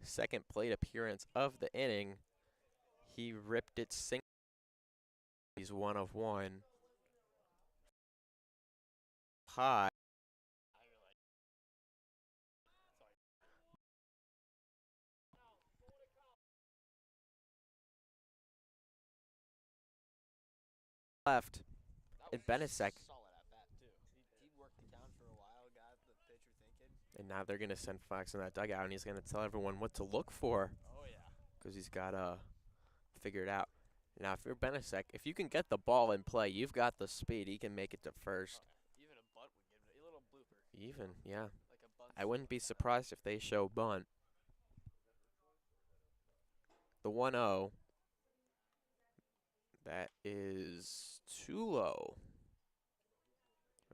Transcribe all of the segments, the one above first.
second plate appearance of the inning. He ripped it single. He's 1 of 1. High. Left. And Benisek. And now they're going to send Fox in that dugout, and he's going to tell everyone what to look for. Oh, yeah. Because he's got to figure it out. Now, if you're Benisek, if you can get the ball in play, you've got the speed. He can make it to first. Even a bunt would give it a little blooper. Even, yeah. Like a bunt. I wouldn't be surprised if they show bunt. The 1-0. That is too low.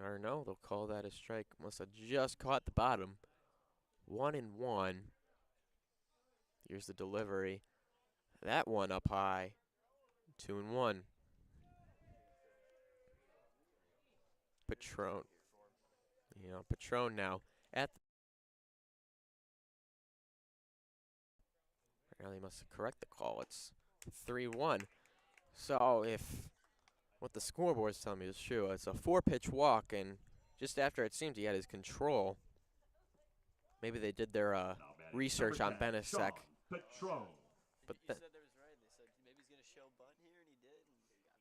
Or no, they'll call that a strike. Must have just caught the bottom. 1-1. Here's the delivery. That one up high. 2-1. Patron. You know, Patron now at the Apparently must correct the call. It's 3-1. So if what the scoreboard's telling me is true, it's a 4-pitch walk, and just after it seemed he had his control, maybe they did their research on Benisek. But he said that was right. They said maybe he's going to show bunt here, and he did,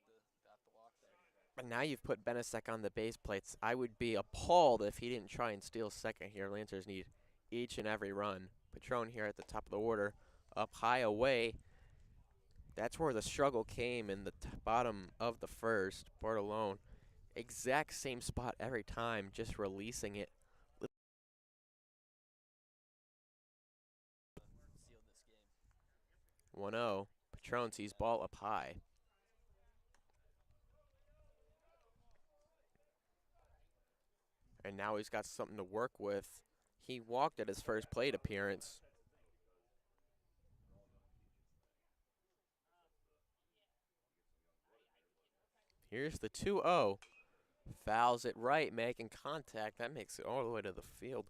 and got the walk there. But now you've put Benisek on the base plates. I would be appalled if he didn't try and steal second here. Lancers need each and every run. Patron here at the top of the order, up high away. That's where the struggle came in the bottom of the first. Bartolone, exact same spot every time, just releasing it. Sealed this game. 1-0. Patron sees ball up high. And now he's got something to work with. He walked at his first plate appearance. Here's the 2-0. Fouls it right, making contact. That makes it all the way to the field.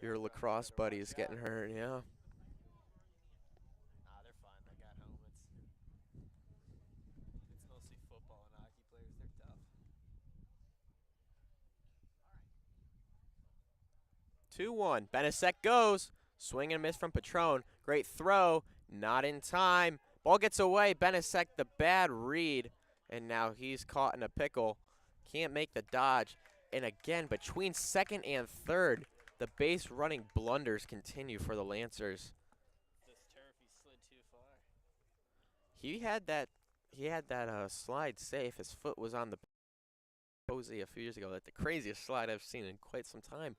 Your lacrosse buddy is getting hurt, yeah. Nah, they're fine. They got helmets. It's mostly football and hockey players. They're tough. 2-1. Benisek goes. Swing and miss from Patron. Great throw. Not in time. Ball gets away. Benisek, the bad read. And now he's caught in a pickle. Can't make the dodge. And again, between second and third, the base running blunders continue for the Lancers. This turf, he slid too far. He had that slide safe. His foot was on the posy a few years ago. That's the craziest slide I've seen in quite some time.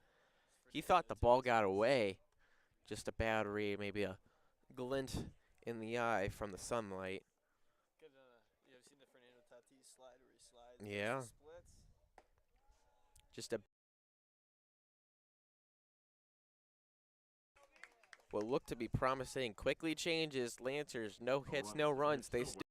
He thought the ball got away. Just a bad read, maybe a glint in the eye from the sunlight. Good, you ever seen the Fernando Tatis slide where he slides? Yeah. Splits? Just a what looked to be promising quickly changes. Lancers, no hits, no runs. They still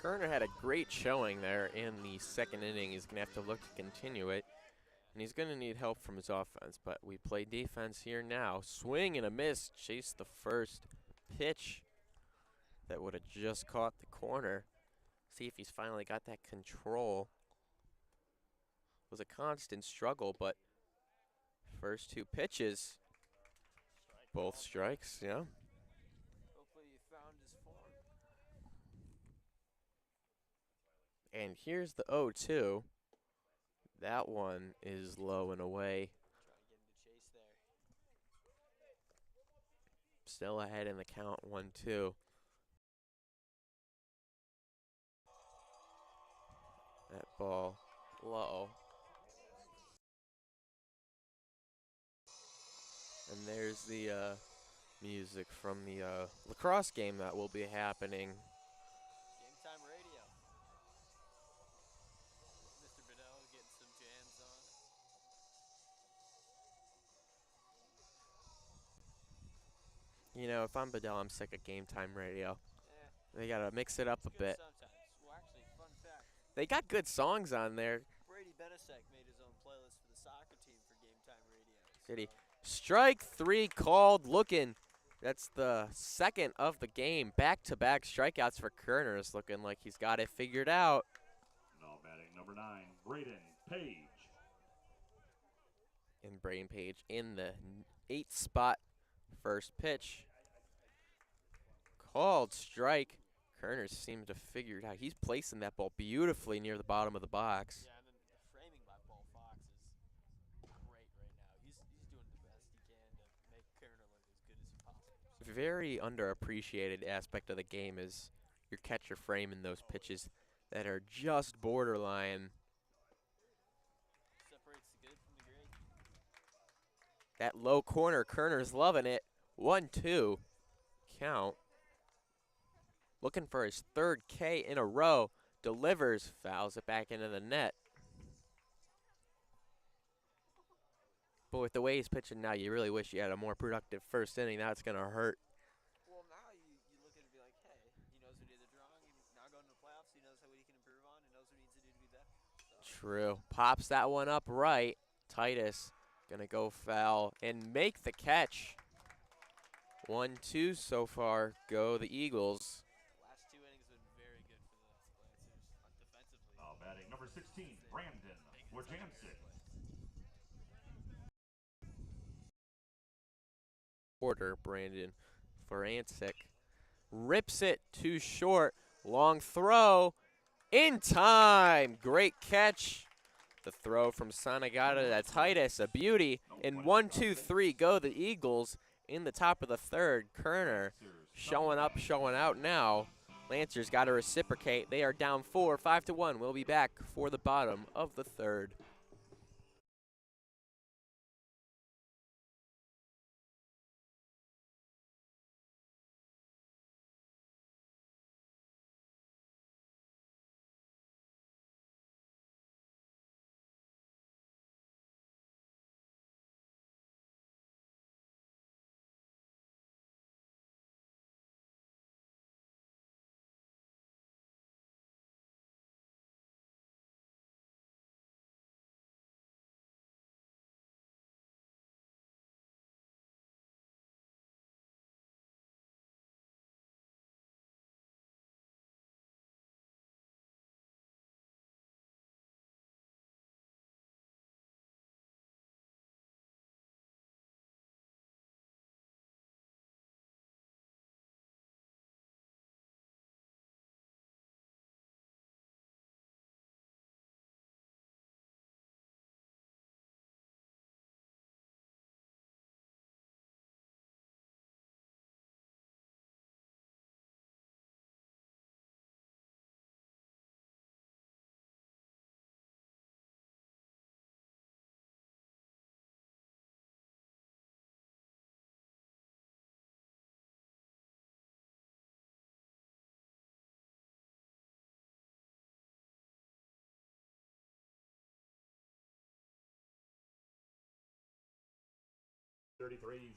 Kerner had a great showing there in the second inning. He's going to have to look to continue it. And he's going to need help from his offense, but we play defense here now. Swing and a miss. Chase the first pitch that would have just caught the corner. See if he's finally got that control. It was a constant struggle, but first two pitches, both strikes, yeah. Hopefully he found his form. And here's the 0-2. That one is low and away. Try and get him to chase there. Still ahead in the count, 1-2. That ball low. And there's the music from the lacrosse game that will be happening. Game time radio. Mr. Bedell getting some jams on. You know, if I'm Bedell, I'm sick of game time radio. Yeah. They gotta mix it up a bit. Sometimes. Well, actually, fun fact. They got good songs on there. Brady Benesek made his own playlist for the soccer team for game time radio. Did he? Strike three called. Looking. That's the second of the game. Back-to-back strikeouts for Kerner. Is looking like he's got it figured out. Now batting number 9, Braden Page. And Braden Page in the 8th spot. First pitch. Called strike. Kerner seems to figure it out. He's placing that ball beautifully near the bottom of the box. Yeah, and then the framing by Paul Fox is great right now. He's doing the best he can to make Kerner look as good as he possibly can. Very underappreciated aspect of the game is your catcher framing those pitches that are just borderline. Separates the good from the great. That low corner, Kerner's loving it. 1-2 count. Looking for his third K in a row. Delivers, fouls it back into the net. But with the way he's pitching now, you really wish you had a more productive first inning. That's going to hurt. Well, now you look at it and be like, hey, he knows what he did wrong. He's now going to the playoffs. He knows what he can improve on. He knows what he needs to do to be better. So. True. Pops that one up right. Titus going to go foul and make the catch. 1-2 so far. Go the Eagles. Last two innings have been very good for the Lancers defensively. Now batting number 16, Brandon Wojciech. Order Brandon Varancic rips it too short. Long throw in time. Great catch. The throw from Sanagata to Titus, a beauty. And 1-2-3 go the Eagles in the top of the third. Kerner showing up, showing out now. Lancers got to reciprocate. They are down 4, 5-1. We'll be back for the bottom of the third.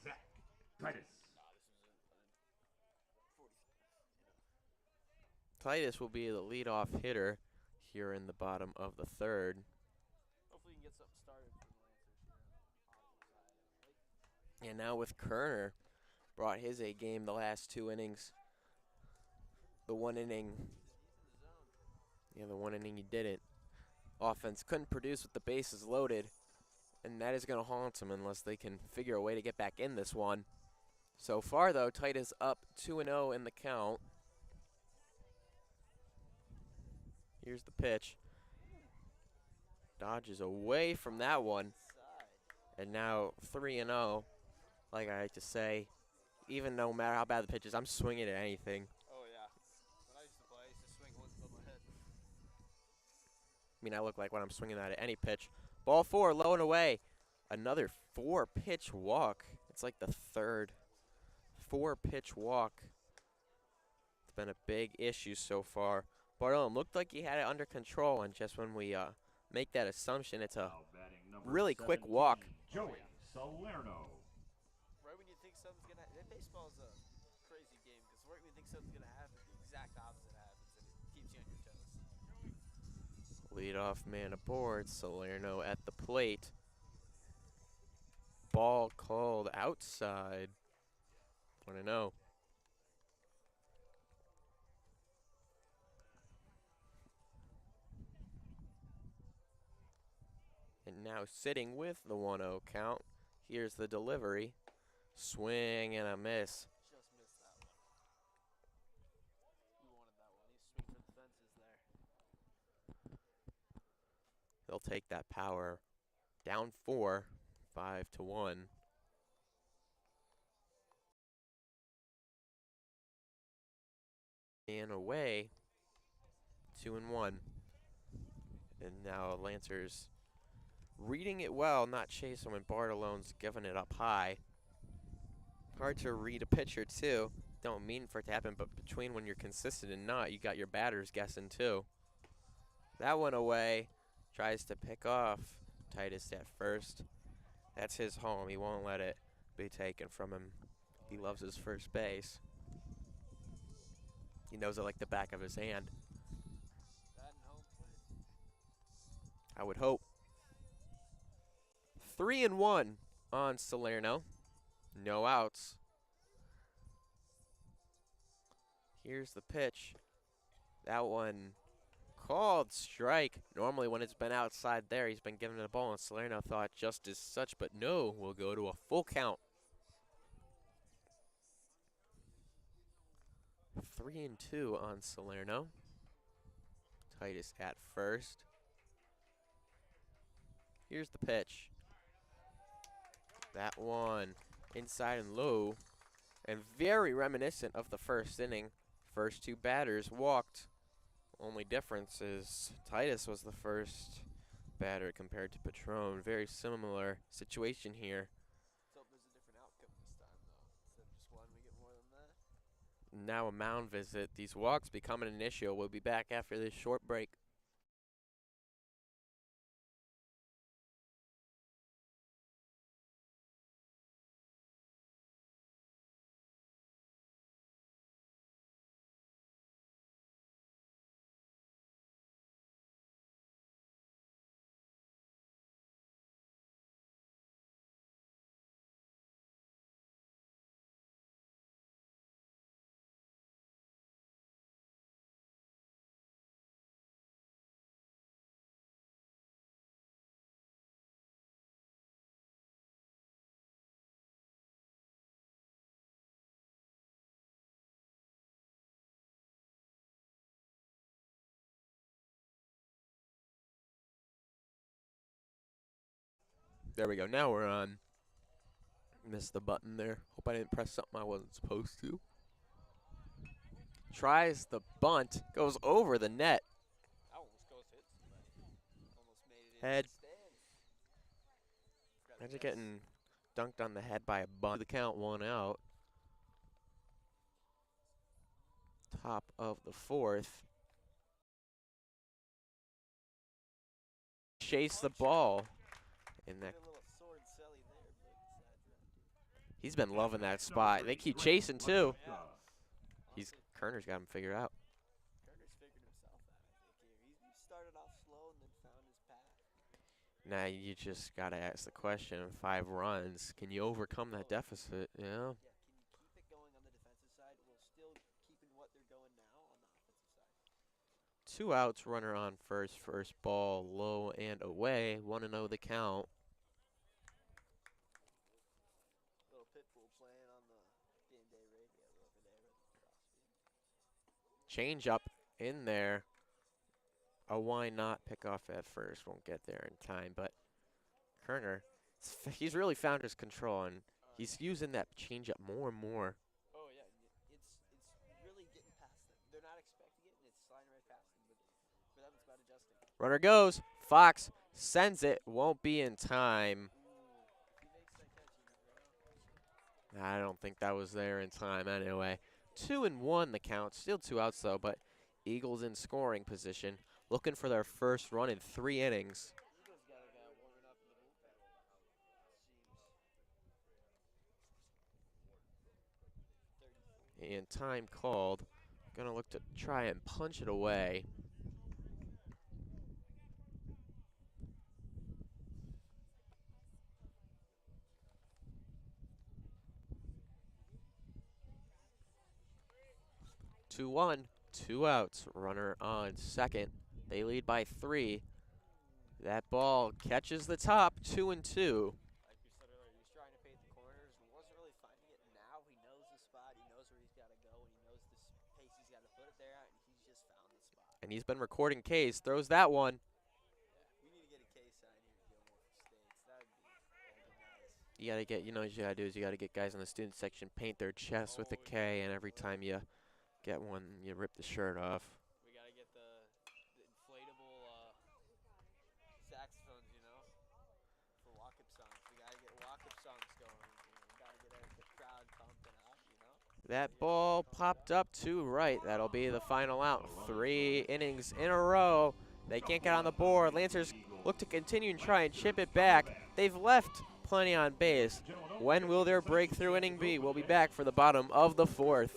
Zach Titus. Titus will be the leadoff hitter here in the bottom of the third. Hopefully, you can get something started for the Lancers here on the positive side. And now with Kerner, brought his A game the last 2 innings. The one inning, He's in the zone. the one inning he didn't. Offense couldn't produce with the bases loaded, and that is going to haunt them unless they can figure a way to get back in this one. So far, though, Titus up 2-0 in the count. Here's the pitch. Dodges away from that one. Inside. And now 3-0. Like I like to say, even no matter how bad the pitch is, I'm swinging at anything. Oh, yeah. When I used to play, I used to swing once above my head. I mean, I look like when I'm swinging at any pitch. Ball 4, low and away. Another 4-pitch walk. It's like the third 4-pitch walk. It's been a big issue so far. Bartolome looked like he had it under control, and just when we make that assumption, it's a Now batting number really quick 17, walk. Joey Salerno. Right when you think something's going to happen. Baseball's a crazy game because right when you think something's going to happen, the exact opposite happens, and it keeps you on your toes. Leadoff man aboard. Salerno at the plate. Ball called outside. 1-0. And now sitting with the 1-0 count. Here's the delivery. Swing and a miss. Just missed that one. He wanted that one. He's swinging for the fences there. They'll take that power. Down 4, 5-1. And away, 2-1. And now Lancers reading it well, not chasing when Bartolome's giving it up high. Hard to read a pitcher too. Don't mean for it to happen, but between when you're consistent and not, you got your batters guessing too. That one away. Tries to pick off Titus at first. That's his home. He won't let it be taken from him. He loves his first base. He knows it like the back of his hand. That and home plate. I would hope. 3-1 on Salerno. No outs. Here's the pitch. That one called strike. Normally when it's been outside there, he's been giving it a ball, and Salerno thought just as such, but no, we'll go to a full count. 3-2 on Salerno. Titus at first. Here's the pitch. That one inside and low, and very reminiscent of the first inning. First 2 batters walked. Only difference is Titus was the first batter compared to Patron. Very similar situation here. Let's hope there's a different outcome this time, though. Instead of just one, we get more than that. Now a mound visit. These walks becoming an issue. We'll be back after this short break. There we go. Now we're on. Missed the button there. Hope I didn't press something I wasn't supposed to. Tries the bunt. Goes over the net. That almost goes hit somebody. Almost made it Head. into the stands. Forgot to Imagine miss. getting dunked on the head by a bunt. The count 1 out. Top of the 4th. Chase the ball. And that Did a little sword Sally there, but sad draft. he's been loving that Number spot. They 3, keep Greg chasing too. Labuska. He's Kerner's got him figured out. Kerner's Now you just got to ask the question, 5 runs, can you overcome that deficit? Yeah. Yeah, can you keep it going on the defensive side while still keeping what they're going now on the offensive side? 2 outs, runner on first, first ball, low and away, 1-0 the count. Little Pitbull playing on the game day radio the other day with Varsity. Change up in there. A why not pick off at first, won't get there in time, but Kerner, he's really found his control, and he's using that changeup more and more. Oh yeah, it's really getting past them. They're not expecting it, and it's sliding right past them. But for them, it's about adjusting. Runner goes. Fox sends it. Won't be in time. Ooh, if he makes that catch, you never know. I don't think that was there in time anyway. 2-1 the count. Still 2 outs though, but Eagles in scoring position. Looking for their first run in 3 innings. Eagles got a guy warming up in the bullpen. Seems 30. And time called. Gonna look to try and punch it away. Two one, 2 outs. Runner on second. They lead by 3. That ball catches the top. 2-2. Like we said earlier, he was trying to paint the corners and wasn't really finding it. Now he knows the spot. He knows where he's got to go, and he knows the pace he's got to put it there at, and he's just found the spot. And he's been recording K's. Throws that one. Yeah, we need to get a K sign here at Gilmour for States. That'd be nice. You gotta get, what you gotta do is you gotta get guys in the student section paint their chest with a K, and every time you get one, you rip the shirt off. We gotta get the inflatable saxophones, for walk-up songs. We gotta get walk-up songs going. We gotta get the crowd pumping up. That ball popped up to right. That'll be the final out. 3 innings in a row. They can't get on the board. Lancers look to continue and try and chip it back. They've left plenty on base. When will their breakthrough inning be? We'll be back for the bottom of the 4th.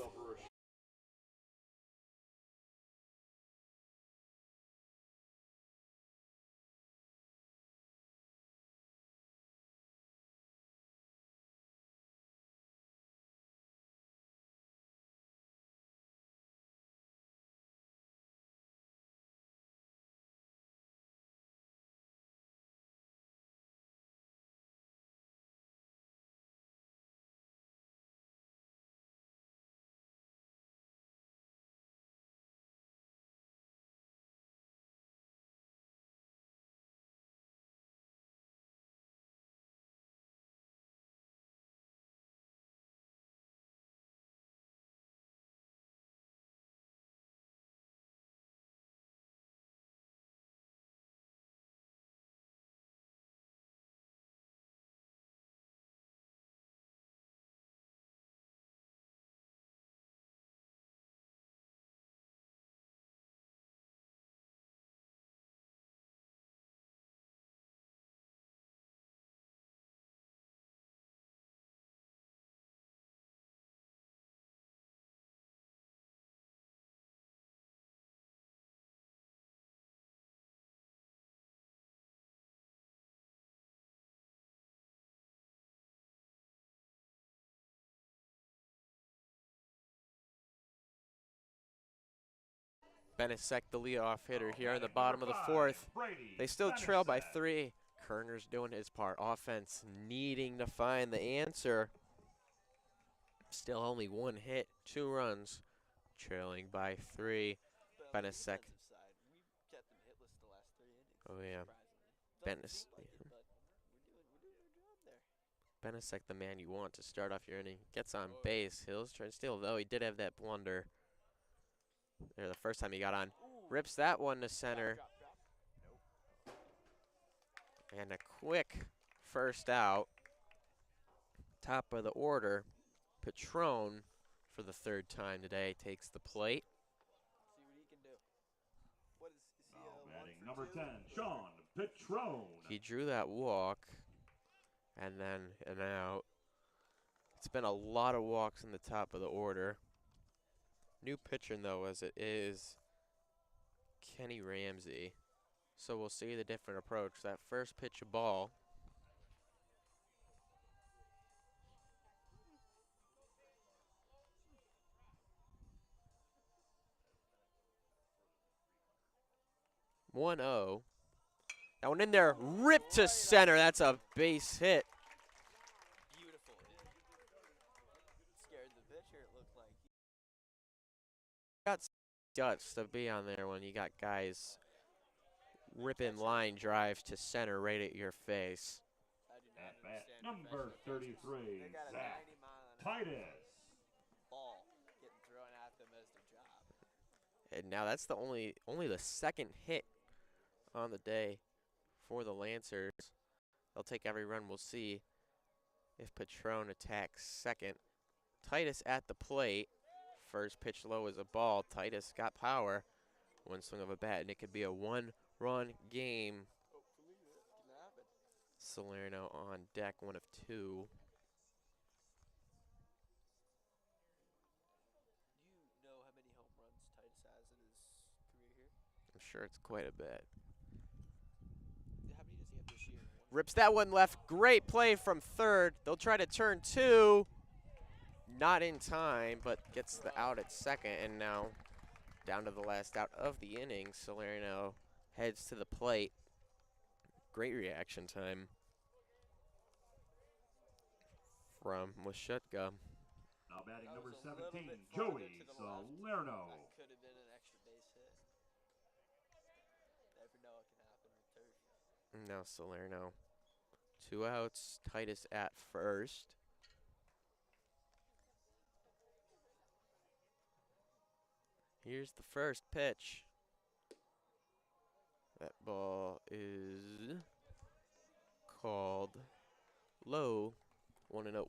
Benisek, the leadoff hitter here in the bottom of the 4th. They still trail by 3. Kerner's doing his part. Offense needing to find the answer. Still only 1 hit, 2 runs. Trailing by 3. But on the Benisek. defensive side, we kept them hitless the last 3 innings. Oh, yeah. Surprisingly. Doesn't Benis seem like it, but we're doing our job there. Benisek, the man you want to start off your inning. Gets on Oh, base. Hills trying to steal, though he did have that blunder there the first time he got on. Ooh. Rips that one to center. Drop. Nope. And a quick first out. Top of the order. Patron, for the 3rd time today, takes the plate. See what he can do. What is he? Now batting 1 number for 2? 10, Sean Patron. He drew that walk, and then an out. It's been a lot of walks in the top of the order. New pitcher, though, as it is Kenny Ramsey. So we'll see the different approach. That first pitch of ball. One zero. That one in there, ripped to center. That's a base hit. Beautiful hit. Scared the pitcher, it looked like. Got guts to be on there when you got guys ripping line drives to center right at your face. I do not At bat understand number professional pitchers. 33, They got a Zach 90-mile-an-hour Titus. ball getting thrown at them as their job. And now that's the only the second hit on the day for the Lancers. They'll take every run. We'll see if Patron attacks second. Titus at the plate. First pitch low is a ball. Titus got power. One swing of a bat, and it could be a one-run game. Hopefully that can happen. Salerno on deck, 1 of 2. Do you know how many home runs Titus has in his career here? I'm sure it's quite a bit. How many does he have this year? Rips that one left. Great play from third. They'll try to turn 2. Not in time, but gets the out at second. And now down to the last out of the inning. Salerno heads to the plate. Great reaction time from Washutka. Now batting That number was a little 17, bit farther Joey to the left. Salerno. That could have been an extra base hit. Never know what can happen with turf. Now Salerno. 2 outs. Titus at first. Here's the first pitch. That ball is called low. 1-0.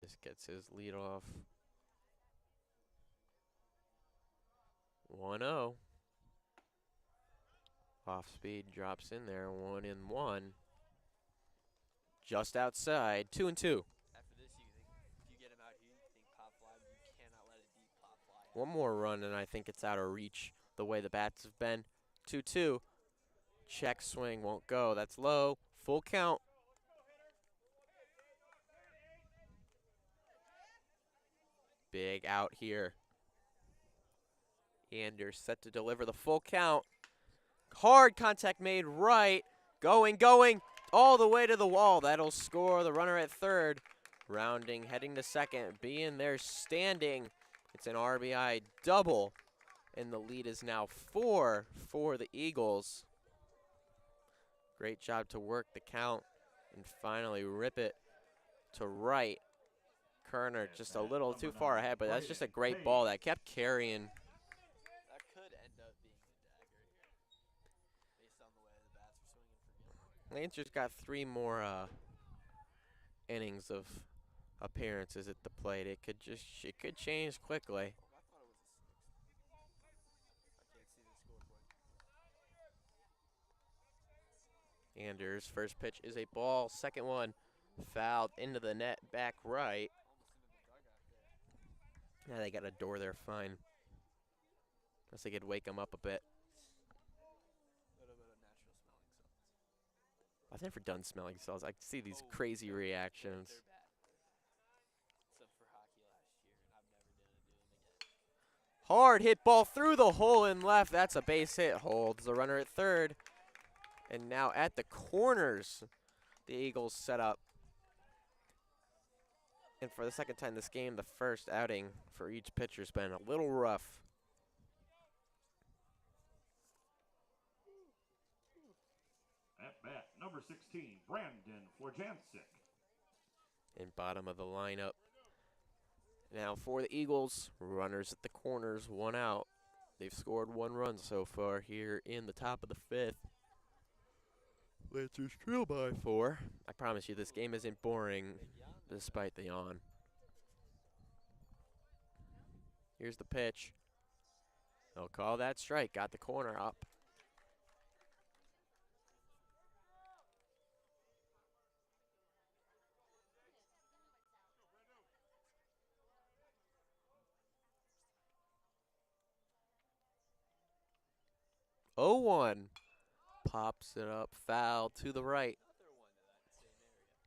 This gets his lead off. 1-0. Off speed drops in there. 1-1. Just outside. 2-2. After this, you think if you get him out here, you think pop fly, but you cannot let a deep pop fly. One more run, and I think it's out of reach the way the bats have been. 2-2. Check swing won't go. That's low. Full count. Big out here. Anders set to deliver the full count. Hard contact made right. Going, all the way to the wall. That'll score the runner at third. Rounding, heading to second, being there standing. It's an RBI double, and the lead is now 4 for the Eagles. Great job to work the count and finally rip it to right. Kerner just a little too far ahead, but that's just a great ball that kept carrying. That could end up being the dagger here, based on the way the bats are swinging for Gilmour. Lancers got 3 more innings of appearances at the plate. It could change quickly. I thought it was a 6. I can't see the scoreboard. Anders, first pitch is a ball. Second one fouled into the net, back right. Almost into the dugout there. Yeah, they got a door there, fine. Unless they could wake them up a bit. A little bit of natural smelling salts. I've never done smelling salts. I see these Oh, crazy they're- reactions. They're bad. Except for hockey last year, and I've never done it again. Hard hit ball through the hole in left. That's a base hit. Holds the runner at third. And now at the corners, the Eagles set up. And for the second time this game, the first outing for each pitcher's been a little rough. At bat number 16, Brandon Florjancic. In bottom of the lineup. Now for the Eagles, runners at the corners, 1 out. They've scored 1 run so far here in the top of the 5th. Lancers trail by 4. I promise you this game isn't boring despite the yawn. Here's the pitch. They'll call that strike. Got the corner up. 0-1. Pops it up, foul to the right. Another one to that same area.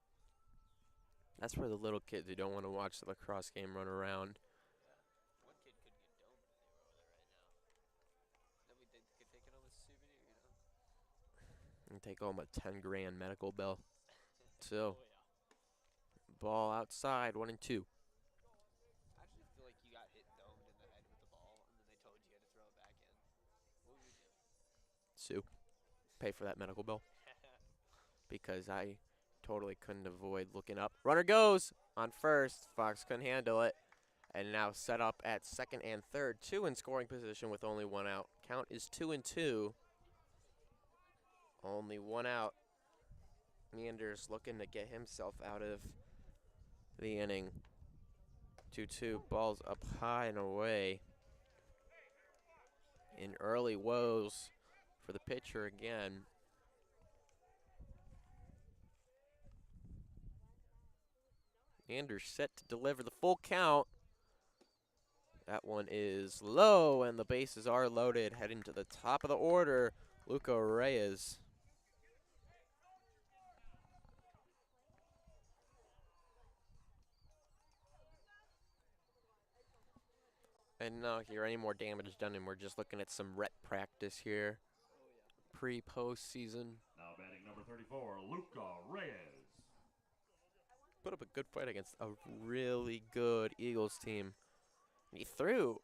That's where the little kids who don't want to watch the lacrosse game run around. Yeah. One kid could get domed if they were over there right now. Then we could take it home as a souvenir, you know? And take home a 10 grand medical bill. So, Oh, yeah. ball outside, 1 and 2. I actually feel like you got hit domed in the head with the ball, and then they told you had to throw it back in. What would you do? Sue, pay for that medical bill. Because I totally couldn't avoid looking up. Runner goes on first. Fox couldn't handle it. And now set up at second and third. 2 in scoring position with only 1 out. Count is 2 and 2. Only 1 out. Meanders looking to get himself out of the inning. 2-2. Ball's up high and away. In early woes for the pitcher again. Meanders set to deliver the full count. That one is low, and the bases are loaded. Heading to the top of the order, Luca Reyes. And not hear any more damage done, and we're just looking at some rep practice here. Oh, yeah. Pre-postseason. Now batting number 34, Luca Reyes. Put up a good fight against a really good Eagles team. He threw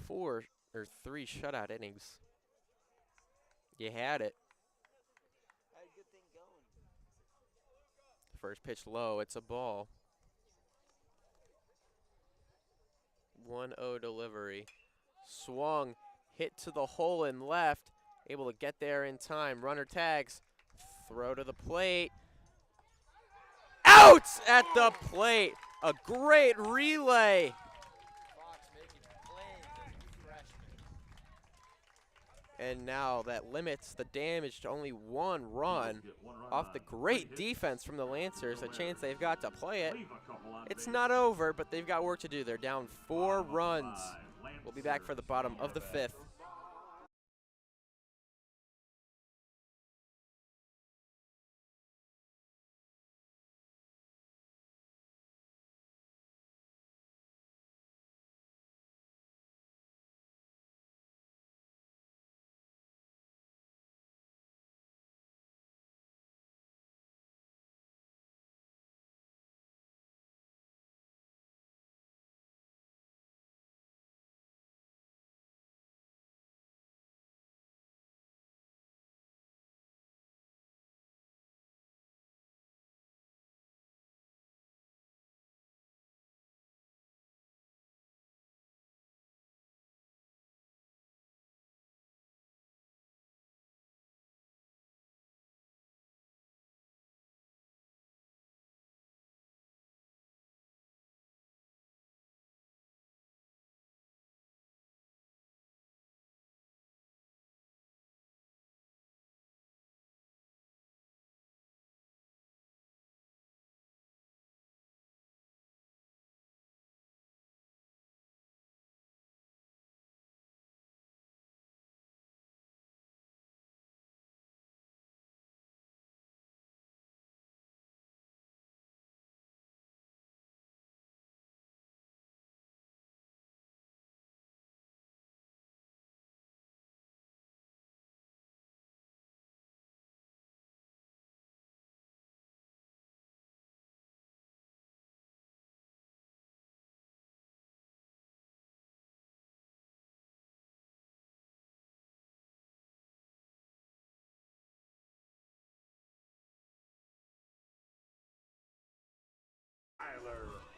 4 or 3 shutout innings. You had it. Had a good thing going. First pitch low, it's a ball. 1-0 delivery. Swung, hit to the hole in left. Able to get there in time. Runner tags. Throw to the plate. Out at the plate. A great relay. Fox making plays as a freshman. And now that limits the damage to only 1 run. Get 1 run Off the on great 3 hits. defense from the Lancers, a chance they've got to play it. Leave a couple on It's base. not over, but they've got work to do. They're down 4 Bottom of runs. 5, We'll be back for the Lancers bottom in of the your 5th. bed.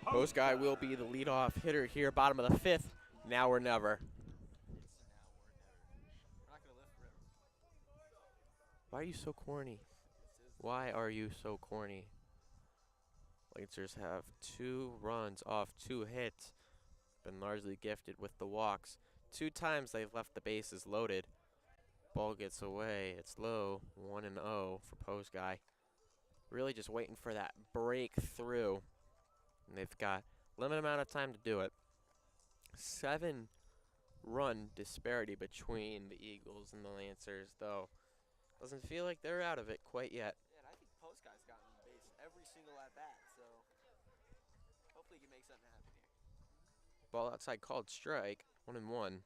Post guy will be the leadoff hitter here, bottom of the 5th. Now or never. It's now or never. We're not going to live forever. Why are you so corny? Why are you so corny? Lancers have 2 runs off 2 hits. Been largely gifted with the walks. 2 times they've left the bases loaded. Ball gets away. It's low. 1-0 for post guy. Really just waiting for that breakthrough. And they've got limited amount of time to do it. 7 run disparity between the Eagles and the Lancers, though. Doesn't feel like they're out of it quite yet. Yeah, and I think Post guy's gotten base every single at bat, so hopefully he can make something happen here. Ball outside called strike, 1-1. Clouds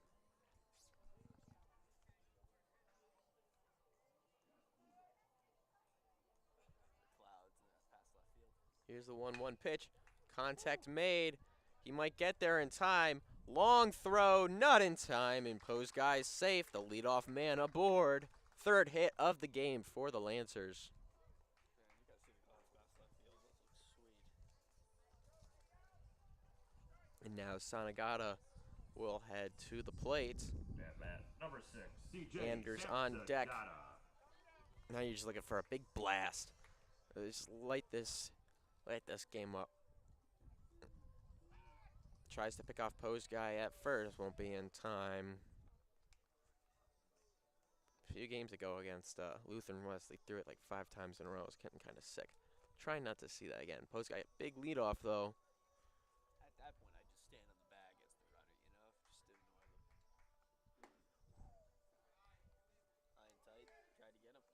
and that past left field. Here's the 1-1 pitch. Contact made. He might get there in time. Long throw, not in time, and Poe's guy's safe. The leadoff man aboard. Third hit of the game for the Lancers. Man, you gotta see the clouds past left field. Those look sweet. And now Sanagata will head to the plate. At bat number 6, CJ Anders on deck. Samsagata. Now you're just looking for a big blast. Just light this game up. Tries to pick off Poe's guy at first, won't be in time. A few games ago against Lutheran Wesley, threw it like 5 times in a row. I was getting kind of sick. Trying not to see that again. Poe's guy, big leadoff though. At that point, I'd just stand on the bag as the runner, you know? Just ignore them. High and tight, try to get him.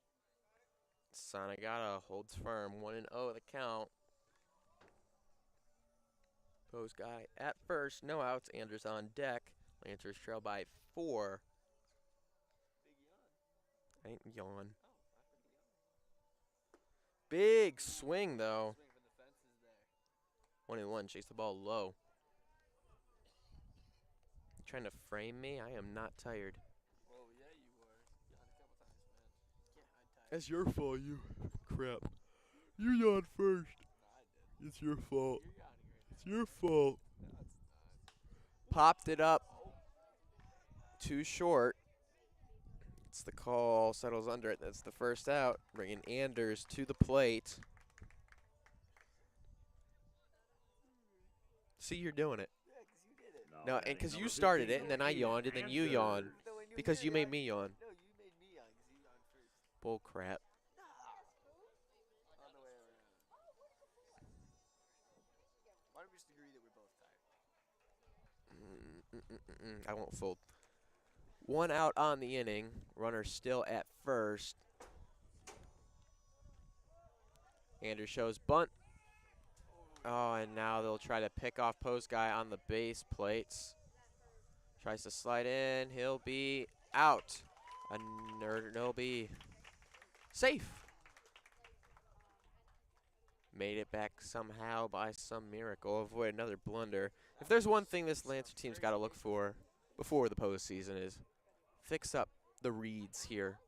Sanagata holds firm, 1-0 the count. Poe's guy at first, no outs. Anders on deck. Lancers trail by 4. Big yawn. I ain't yawn. Oh, I heard yawn. Big swing though. Swing from the fences there. 1-1, chase the ball low. You trying to frame me? I am not tired. Oh, yeah, you were. Yawned a couple times, man. Yeah, I'm tired. That's your fault, you crap. You yawned first. No, I did. It's your fault. You're yawning right It's your fault. now. No, it's not. Popped it up. Too short. It's the call. Settles under it. That's the first out. Bringing Anders to the plate. See, you're doing it. Yeah, 'cause you did it. No, and because you started it, and then I yawned, and then you yawned. No, when you Because did you it, made me yawn. No, you made me yawn 'cause you yawned first. Bull crap. No. On the way around. Why don't we just agree that we're both tired? I won't fold. 1 out on the inning. Runner still at first. Anders shows bunt. Oh, and now they'll try to pick off Poe's guy on the base plates. Tries to slide in. He'll be out. He'll be safe. Made it back somehow by some miracle. Avoid another blunder. If there's one thing this Lancer team's got to look for before the postseason is fix up the reads here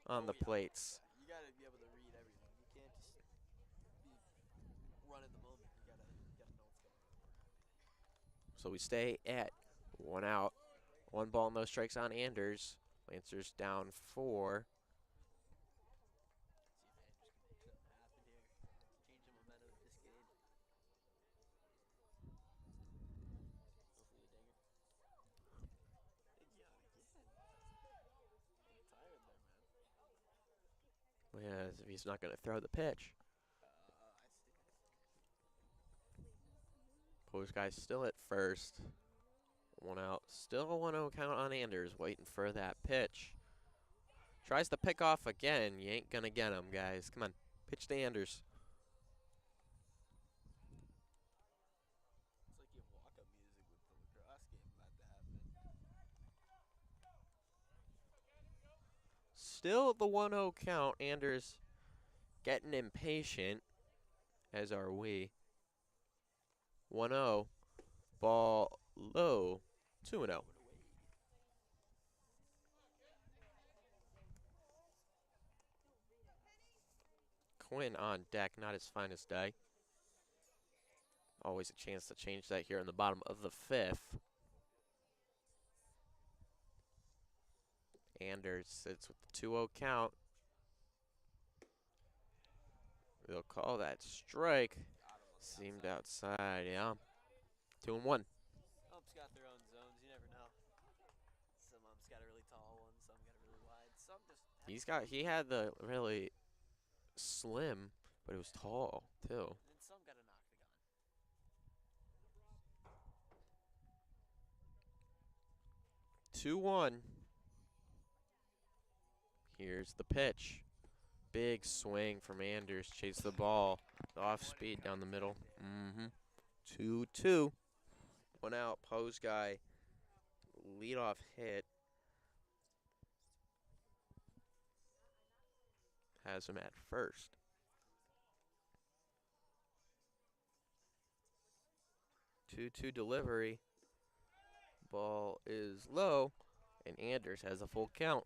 on the plates. You gotta be able to read everything. You can't just be run in the moment. You gotta know what's going on. So we stay at 1 out. 1 ball, no strikes on Anders. Lancers down 4. See if Andrews can make something happen here. Change the momentum of this game. Hopefully a dinger. Big yawn again. I'm tired there, man. Yeah, as if he's not going to throw the pitch. I see. Poe's guy's still at first. 1 out. Still a 1-0 count on Anders, waiting for that pitch. Tries to pick off again. You ain't going to get him, guys. Come on. Pitch to Anders. It's like you have walk-up music with the lacrosse game about to happen. Still the 1-0 count. Anders getting impatient, as are we. 1-0. Ball low. 2-0. Quinn on deck, not his finest day. Always a chance to change that here in the bottom of the 5th. Anders sits with the 2-0 count. They'll call that strike. Seemed outside, yeah. 2-1. Umps got their own zones. You never know. Some umps got a really tall one. Some got a really wide. Some just. He had the really slim, but it was tall too. And then some got an octagon. 2-1. Here's the pitch. Big swing from Anders. Chase the ball. Off speed down the middle. 2-2. 1 out. Pose guy. Leadoff hit. Has him at first. 2-2 delivery. Ball is low, and Anders has a full count.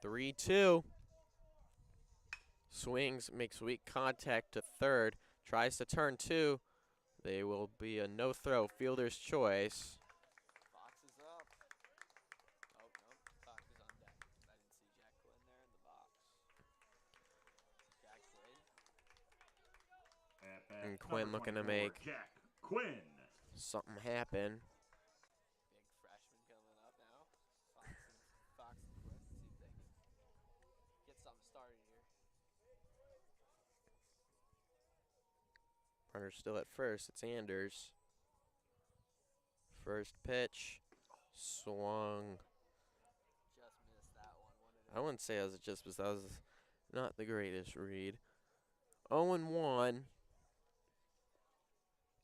Three-two. Swings, makes weak contact to third. Tries to turn two. They will be a no-throw, fielder's choice. Fox is up. Oh, no. Fox is on deck. I didn't see Jack Quinn there in the box. Jack Quinn. At bat, And Quinn number looking to 24, make Jack Quinn. something happen. Big freshman coming up now. Fox and Quinn. See if they can get something started here. Runner's still at first. It's Anders. First pitch. Swung. Just missed that one. I wouldn't say that was not the greatest read. 0-1.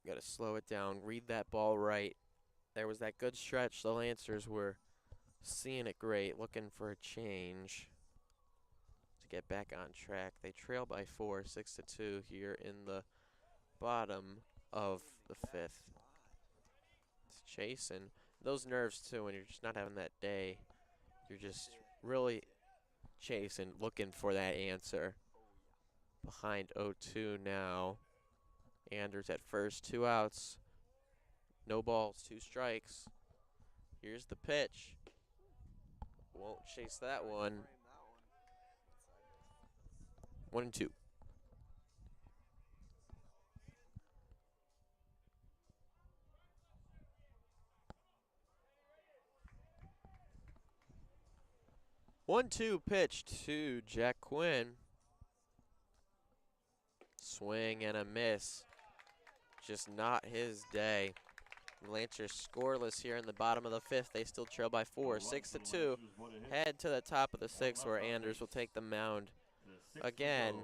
Got to slow it down. Read that ball right. There was that good stretch. The Lancers were seeing it great, looking for a change to get back on track. They trail by 4, 6-2 here in the bottom of the 5th. It's chasing. Those nerves, too, when you're just not having that day. You're just really chasing, looking for that answer. Behind 0-2 now. Anders at first, 2 outs. No balls, 2 strikes. Here's the pitch. Won't chase that one. 1-2. One-two pitch to Jack Quinn. Swing and a miss. Just not his day. Lancers scoreless here in the bottom of the 5th. They still trail by 4, 6-2. Head to the top of the 6th where Anders will take the mound. Again,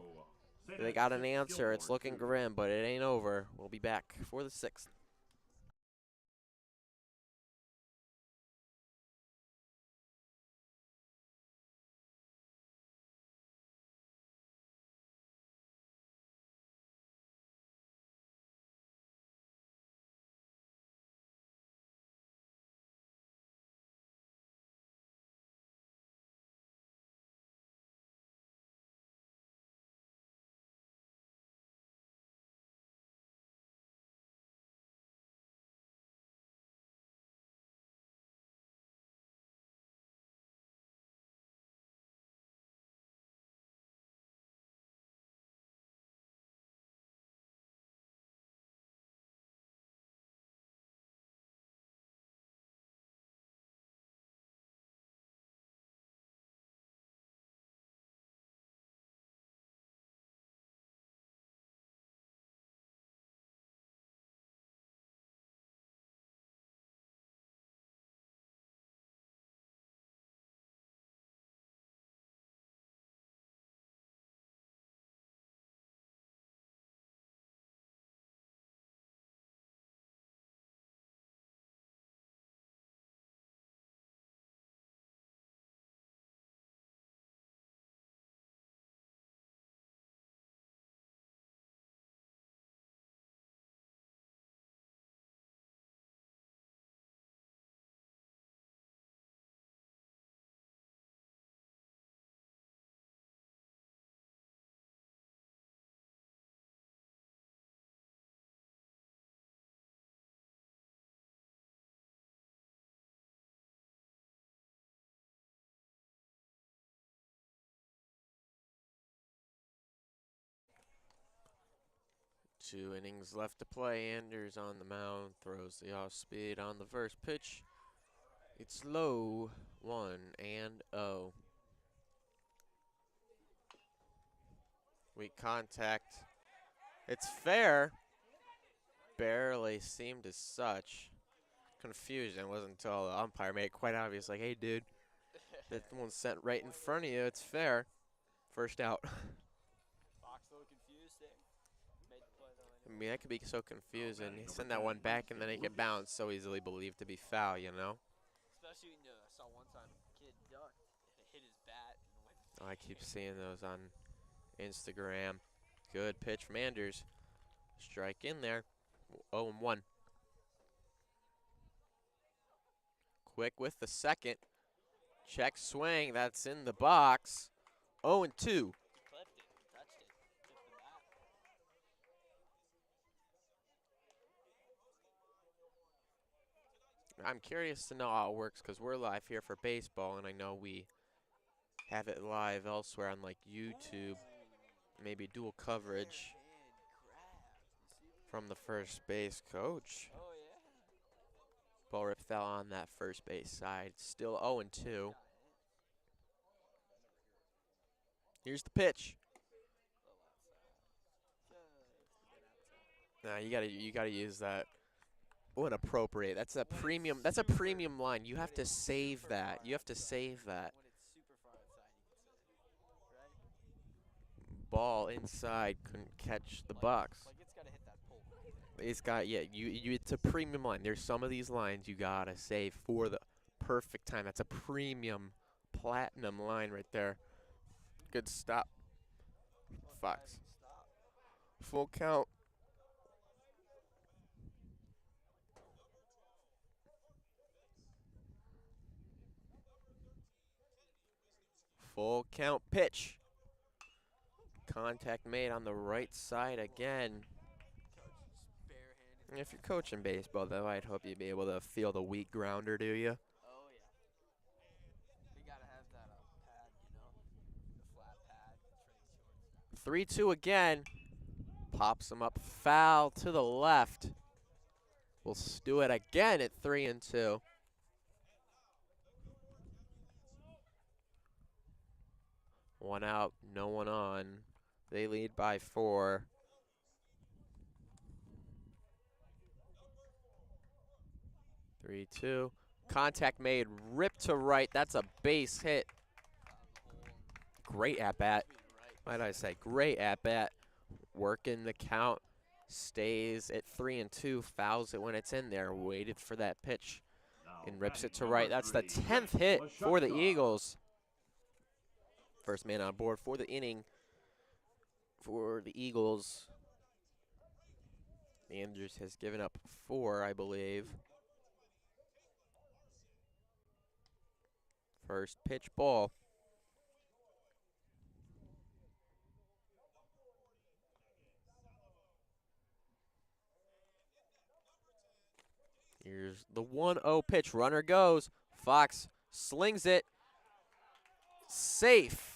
they got an answer. It's looking grim, but it ain't over. We'll be back for the 6th. Two innings left to play. Anders on the mound, throws the off speed on the first pitch. It's low. 1-0. Weak contact. It's fair. Barely seemed as such. Confusion wasn't until the umpire made it quite obvious, like, hey, dude, that one's sent right in front of you. It's fair. First out. Fox a little confused there. Made the play though I anyway. mean, that could be so confusing. batting He number send that 10, one back and then Winston it could bounce so easily believed to be foul, you know? Especially when I saw one time a kid ducked and it hit his bat and went. Oh, I keep seeing those on Instagram. Good pitch from Anders. Strike in there. 0-1. Quick with the second. Check swing. That's in the box. 0-2. He clipped it. He touched it. Tipped the bat. I'm curious to know how it works because we're live here for baseball, and I know we have it live elsewhere on like YouTube, maybe dual coverage from the first base coach. Oh yeah. Ball rip fell on that first base side. Still 0-2. Here's the pitch. Nah, you gotta use that. What appropriate. That's a premium. That's a premium line. You have to save that. You have to save that. When it's super far outside, you can say, right? Ball inside couldn't catch the box. Like it's gotta hit that pole. It's got you. It's a premium line. There's some of these lines you gotta save for the perfect time. That's a premium, platinum line right there. Good stop. Fox. Stop. Full count. Full count pitch. Contact made on the right side again. Coach just barehanded. If you're coaching baseball, though, I'd hope you'd be able to feel the weak grounder, do you? Oh yeah. We gotta have that pad, you know, the flat pad. Trade shorts. 3-2 again. Pops him up foul to the left. We'll do it again at 3-2. One out, no one on. They lead by 4. Three, 2. Contact made, ripped to right. That's a base hit. Great at bat. Might I say, great at bat. Working the count. Stays at 3-2. Fouls it when it's in there. Waited for that pitch and rips it to right. That's the 10th hit for the Eagles. First man on board for the inning for the Eagles. Andrews has given up 4, I believe. First pitch ball. Here's the 1-0 pitch. Runner goes. Fox slings it. Safe.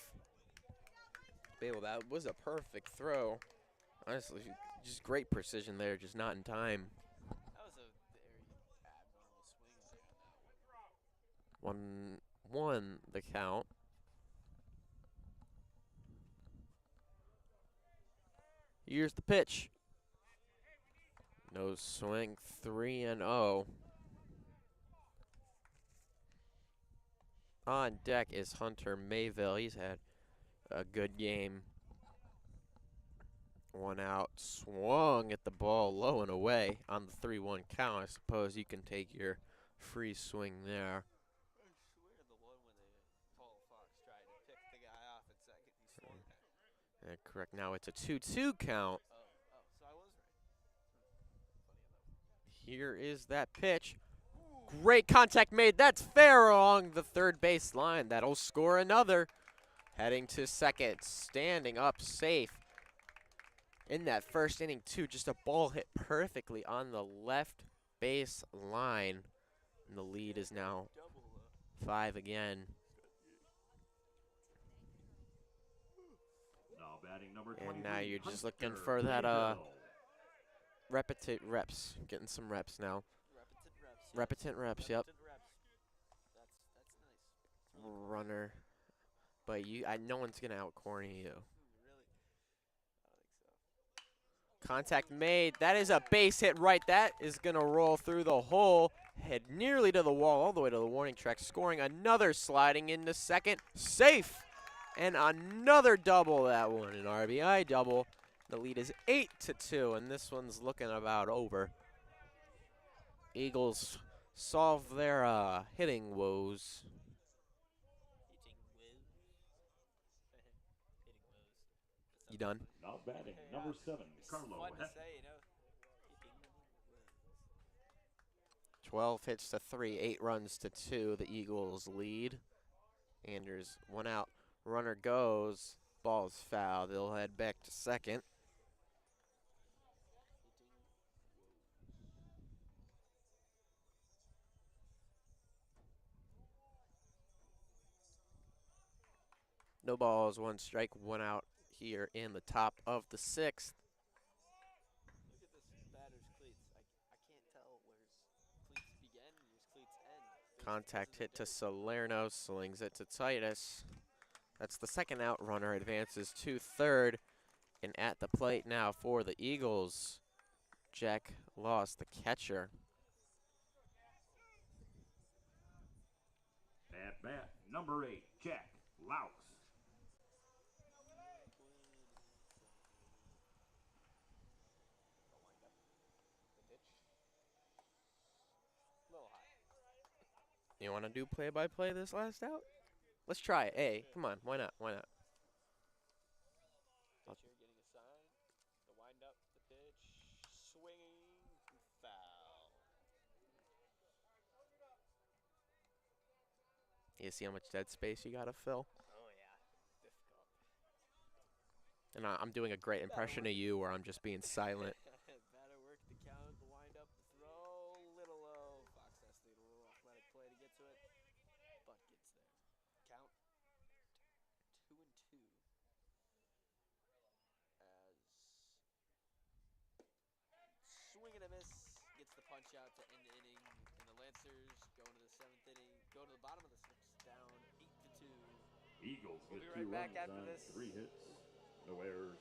Babel, that was a perfect throw. Honestly, just great precision there, just not in time. That was a very abnormal swing there on that 1-1 the count. Here's the pitch. No swing, 3-0. On deck is Hunter Mayville. He's had a good game. 1 out, swung at the ball low and away on the 3-1 count. I suppose you can take your free swing there. I swear the one when Paul Fox tried to pick the guy off at second, he swung at him. Correct. Now it's a 2-2 count. So I was right. Here is that pitch. Great contact made. That's fair along the third base line. That'll score another. Heading to second, standing up safe. In that first inning, too, just a ball hit perfectly on the left base line. And the lead is now 5 again. Now batting number And now 23, you're just Hunter looking for that Mayville. reps. Getting some reps now. Repetent reps. Yep. Repetent reps. runner, but no one's gonna outcorner you. Really? I don't think so. Contact made. That is a base hit right. That is gonna roll through the hole, head nearly to the wall, all the way to the warning track, scoring another sliding into second. Safe! And another double, that one, an RBI double. The lead is 8-2, and this one's looking about over. Eagles solve their hitting woes. Hitting woes. You done? Now batting, number 7, It's Carlo. fun to Heck. say, you know. Hitting woes. 12 hits to 3, 8 runs to 2. The Eagles lead. Anders, 1 out. Runner goes. Ball's foul. They'll head back to second. No balls, 1 strike, 1 out here in the top of the 6th. Look at this batter's cleats. I can't tell where his cleats begin and his cleats end. Contact hit to Salerno, slings it to Titus. That's the second out. Runner advances to third. And at the plate now for the Eagles, Jack Loss, the catcher. At bat, number 8, Jack Louse. You want to do play-by-play this last out? Let's try it. Hey, come on. Why not? Why not? Pitcher getting a sign. The wind up, the pitch, swinging, foul. You see how much dead space you got to fill? Oh yeah, difficult. And I'm doing a great impression of you where I'm just being silent. Batter work the count, the wind up, the throw, little low. Fox has to do a little athletic play to get to it, but gets there. Count 2-2. As swing and a miss gets the punch out to end the inning, and the Lancers go into the 7th inning, go to the bottom of the 6th, down 8-2. Eagles We'll get be right 2 back runs after on this. 3 hits, no errors.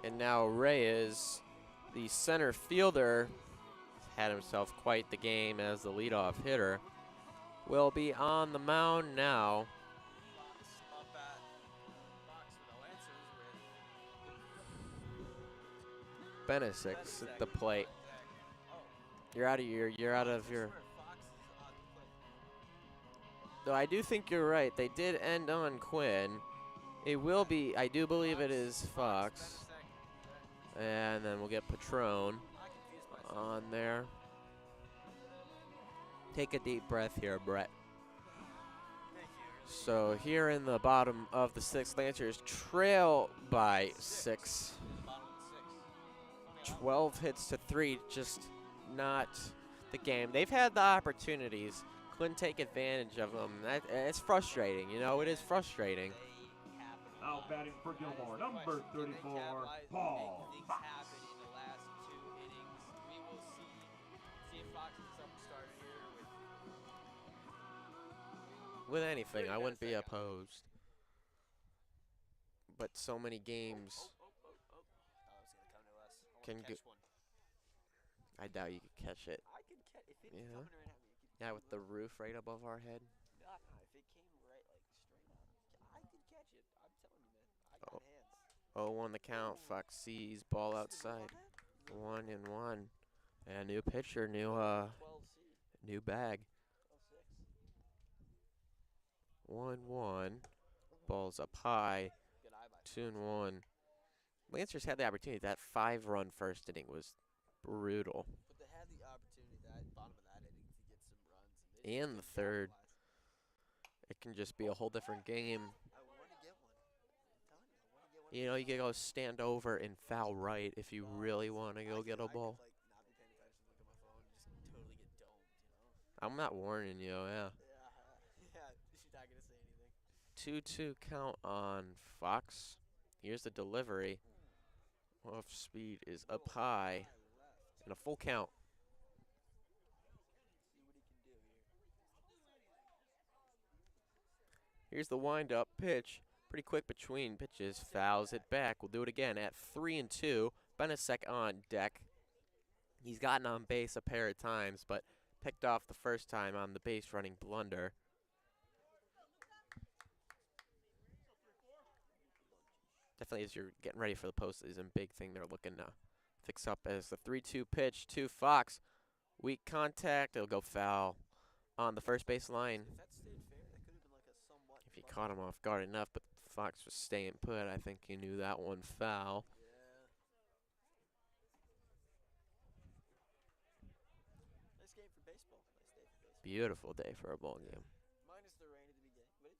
And now Reyes, the center fielder, had himself quite the game as the leadoff hitter, will be on the mound now. Fox up at Fox for the Lancers with Benesic at the plate. Oh, You're out of your. I swear Fox is on the plate. Though I do think you're right. They did end on Quinn. It will be. I do believe it is Fox. Benesic. And then we'll get Patron I confused myself. on there. Take a deep breath here, Brett. Thank you. So here in the bottom of the 6th, Lancers trail by 6. Bottom of the 6th. 12 hits to 3, just not the game. They've had the opportunities, couldn't take advantage of them. It's frustrating, you know, it is frustrating. Now batting for Gilmour, number 34, Paul Things Fox. happen in the last 2 innings. We will see if Fox is something started here With anything, I wouldn't be Benesic. opposed. But so many games. Can catch go. one. I doubt you could catch it. I could catch if it's Yeah. coming right at me. It could Yeah, with the look. roof right above our head. Nah, if it came right like straight up, I could catch it. I'm telling you, man. I Oh, got hands. 0-1 the count. Ooh. Fox sees ball This is the new outside. lineup? New 1-1. And new pitcher, new 12C. new bag. 12-6. 1-1. Ball's up high. Good eye by 2-1. Lancers had the opportunity. That 5-run first inning was brutal. But they had the opportunity that bottom of that inning to get some runs, and they And just the couldn't third. capitalize. It can just be a whole different game. I want to get one. I'm telling you, I want to get one. You know, you can go stand over and foul right if you really want to go get a ball. I could like not be paying attention, look at my phone, and just totally get domed. I'm not warning you, yeah. Yeah. She's not gonna say anything. 2-2 count on Fox. Here's the delivery. Off speed is up high. Left. And a full count. See what he can do here. Here's the wind-up pitch. Pretty quick between pitches. Fouls it back. We'll do it again at 3-2. Benesek on deck. He's gotten on base a pair of times, but picked off the first time on the base running blunder. Definitely as you're getting ready for the postseason, big thing they're looking to fix up as the 3-2 pitch to Fox. Weak contact. It'll go foul on the first base line. If that stayed fair, that could have been like a somewhat. If he caught him off guard enough, but Fox was staying put. I think he knew that one foul. Yeah. Nice game for baseball. Nice day for baseball. Beautiful day for a ball game. Minus the rain at the beginning, but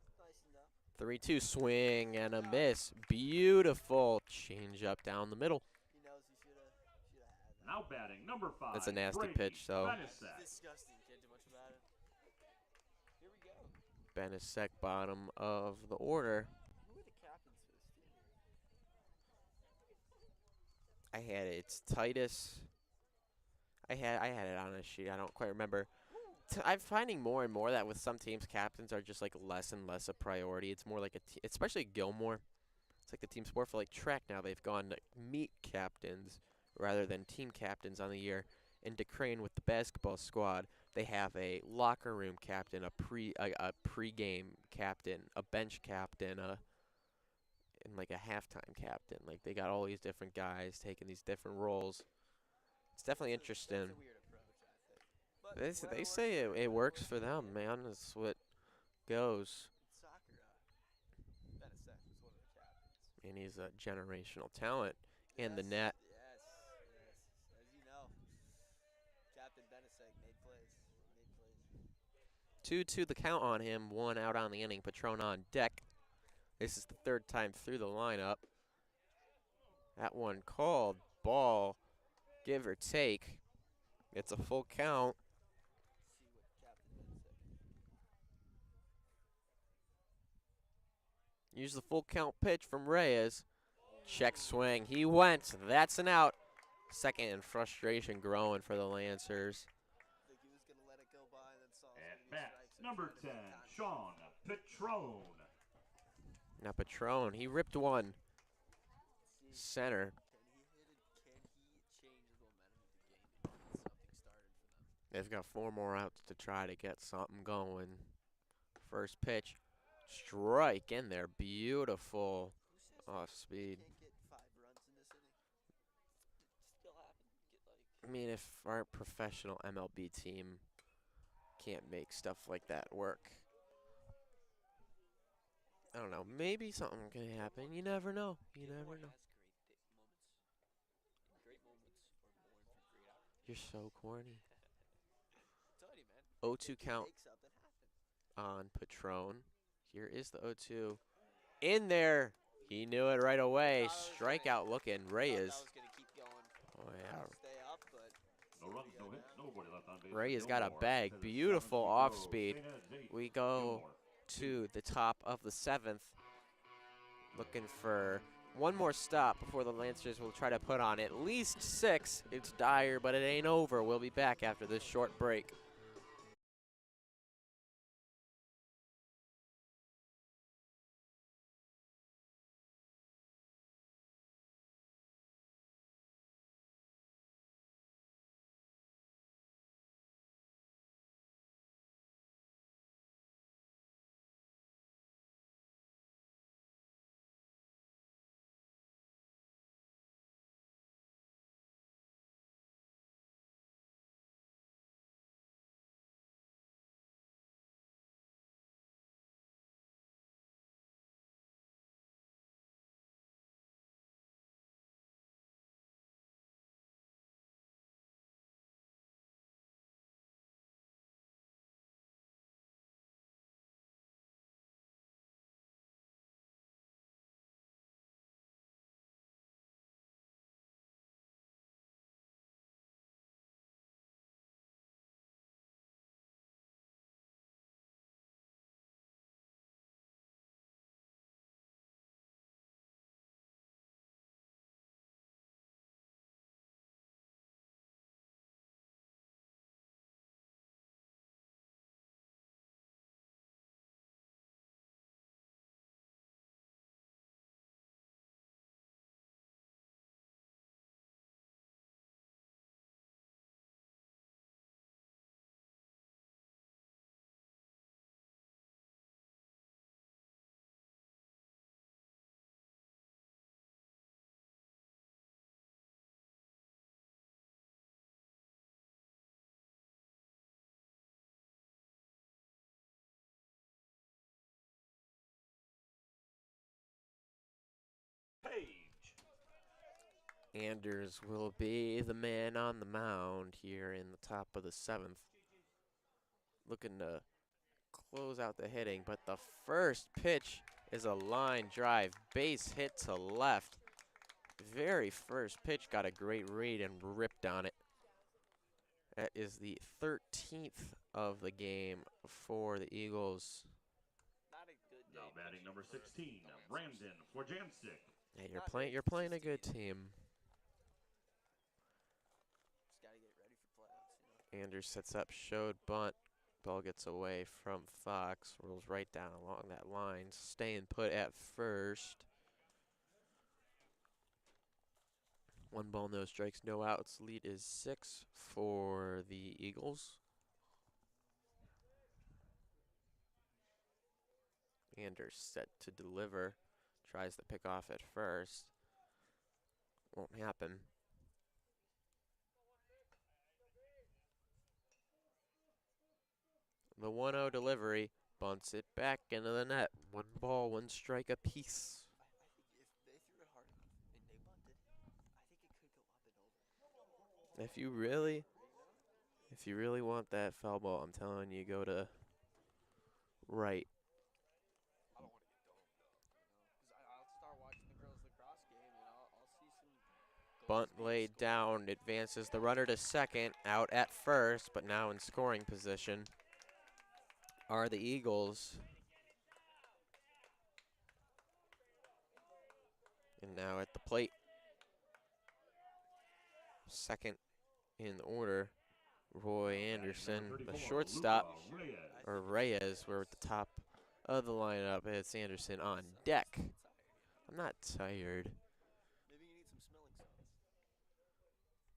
it's nicing up. 3-2 swing and a miss. Beautiful change up down the middle. He knows he should have had that. Now batting number 5. That's a nasty Brady pitch, though. Benesek. Disgusting. Can't do much about it. Here we go. Benesek, bottom of the order. Who are the captains for this team? I had it. It's Titus. I had it on a sheet. I don't quite remember. I'm finding more and more that with some teams, captains are just like less and less a priority. It's more like especially Gilmour. It's like the team sport for like track now. They've gone to meet captains rather than team captains on the year. And DeCrane with the basketball squad, they have a locker room captain, a pre-game captain, a bench captain, and like a halftime captain. Like they got all these different guys taking these different roles. It's definitely interesting. That's a weird approach, I think. But They say it works for them, man. That's what goes. Soccer, Benesek was one of the captains. And he's a generational talent in the net. Yes. As you know, Captain Benesek made plays. 2-2 the count on him. 1 out on the inning. Patron on deck. This is the third time through the lineup. That one called. Ball, give or take. It's a full count. See what Captain Benesek. Use the full count pitch from Reyes. Check swing. He went. That's an out. Second and frustration growing for the Lancers. Think he was gonna let it go by and then saw At bat number 10, Sean Patron. Now Patron, he ripped one. Center. Can he change the momentum of the game and get something started for them? They've got 4 more outs to try to get something going. First pitch. Strike in there. Beautiful off speed. Can't get 5 runs in this inning. It still happened. Get like. I mean, if our professional MLB team can't make stuff like that work, I don't know. Maybe something can happen. You never know. You never know. Great moments are born from great opportunities. You're so corny. I'm telling you, man. 0-2 It can count make something happen. on Patron. Here is the 0-2. In there. He knew it right away. Strikeout looking. Reyes. That was gonna keep going. Oh, yeah. Stay up, but No runs, no hits, nobody left on base. Reyes got a Gilmour bag. to the Beautiful 7th. off He speed. goes. St. Ed's 8. We go Gilmour. to the top of the 7th. Looking for one more stop before the Lancers will try to put on at least 6. It's dire, but it ain't over. We'll be back after this short break. Anders will be the man on the mound here in the top of the 7th. Looking to close out the hitting, but the first pitch is a line drive, base hit to left. Very first pitch, got a great read and ripped on it. That is the 13th of the game for the Eagles. Not a good day. Now batting number pitching for 16, the Lancers. Brandon Forjancic. Yeah, Not you're very playing a good consistent team. Just gotta get ready for playoffs, you know. Anders sets up, showed bunt. Ball gets away from Fox, rolls right down along that line, staying put at first. 1 ball, no strikes, no outs. Lead is 6 for the Eagles. Anders set to deliver. Tries to pick off at first. Won't happen. The 1-0 delivery bunts it back into the net. 1 ball, 1 strike apiece. I think if they threw it hard enough and they bunted, I think it could go up and over. If you really want that foul ball, I'm telling you, go to right. I don't want to get dome though, because I'll start watching the girls lacrosse game and I'll see some goals Bunt being laid scored. down, advances the runner to second, out at first, but now in scoring position are the Eagles. And now at the plate, second in order, Roy Anderson, the shortstop, or Reyes, we're at the top of the lineup. It's Anderson on deck. I'm not tired. Maybe you need some smelling salts.